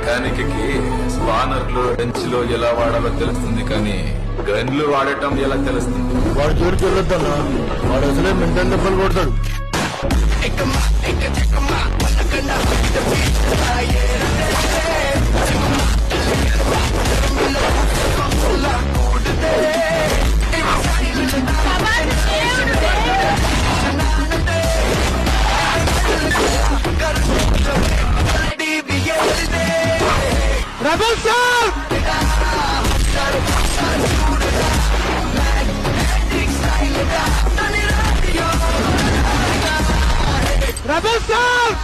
Mechanic కి స్పానర్లు బెంచ్లు ఎలా వాడాలో తెలుస్తుంది, కానీ గన్లు వాడటం ఎలా తెలుస్తుంది? వాడు జోలికి వెళ్ళొద్దన్నా, వాడు అసలే మెంటల్ దెబ్బలు కొడతాడు. Rebel sir, rebel sir,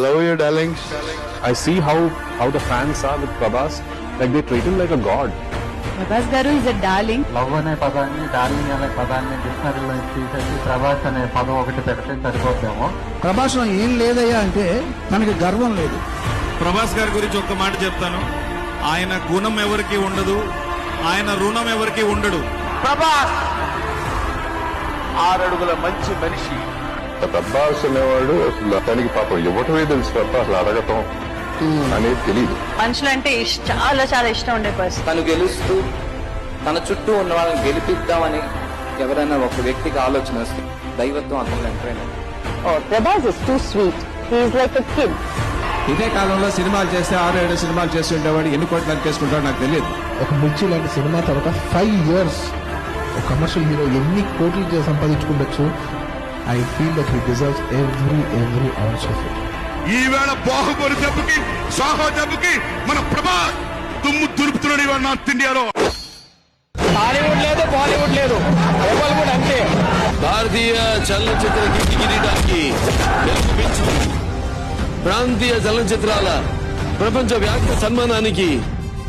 Love you, darlings. I see how the fans are with Prabhas, like they treat him like a god. Prabhas గారు ఇస్ అ డార్లింగ్. లవ్ అనే పదాన్ని, డార్లింగ్ అనే పదాన్ని డిక్షనరీలో తీసేసి ప్రభాస్ అనే పదం ఒకటి పెడితే సరిపోతామో. ప్రభాస్ లో ఏం లేదయ్యా అంటే మనకి గర్వం లేదు. ప్రభాస్ గారి గురించి ఒక్క మాట చెప్తాను, ఆయన గుణం ఎవరికి ఉండదు, ఆయన రుణం ఎవరికి ఉండడు. ప్రభాస్ 6 అడుగుల మంచి మనిషి. ప్రభాస్ అనేవాడు అసలు తనకి పాపం ఇవ్వటమే తెలుసు తప్ప అసలు అడగటం అనేది తెలియదు. మనుషులంటే చాలా చాలా ఇష్టం ఉండే పర్సన్. తను గెలుస్తూ తన చుట్టూ ఉన్న వాళ్ళని గెలిపిద్దామని ఎవరైనా ఒక వ్యక్తికి ఆలోచన వస్తే దైవత్వం అతను ఎంటరైనా. Prabhas is too sweet, he is like a kid. ఇదే కాలంలో సినిమాలు చేస్తే 6-7 సినిమాలు చేస్తుండేవాడు, ఎన్ని కోట్లు నరికేసుకుంటాడో నాకు తెలియదు. ఒక మిర్చి లాంటి సినిమా తర్వాత 5 years ఒక కమర్షియల్ హీరో ఎన్ని కోట్లు సంపాదించుకుండొచ్చు. I feel that he deserves every ounce of it. ఈవేళ బాహుబలి దెబ్బకి, సాహో దెబ్బకి మన ప్రభాస్ దుమ్ము దులుపుతున్నాడు ఇవాళ నార్త్ ఇండియాలో. హాలీవుడ్ లేదు, బాలీవుడ్ లేదు, కూడా అంతే. భారతీయ చలనచిత్ర కిరీటానికి గెలుపుపించు ప్రాంతీయ చలనచిత్రాల ప్రపంచ వ్యాప్త సన్మానానికి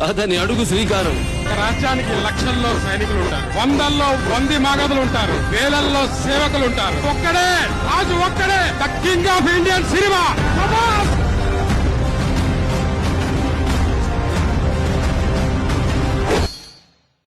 అతని అడుగు శ్రీకారం. రాజ్యానికి లక్షల్లో సైనికులు ఉంటారు, వందల్లో వంది మాగదులు ఉంటారు, వేలల్లో సేవకులు ఉంటారు. ఒక్కడే రాజు, ఒక్కడే the king of Indian cinema Prabhas.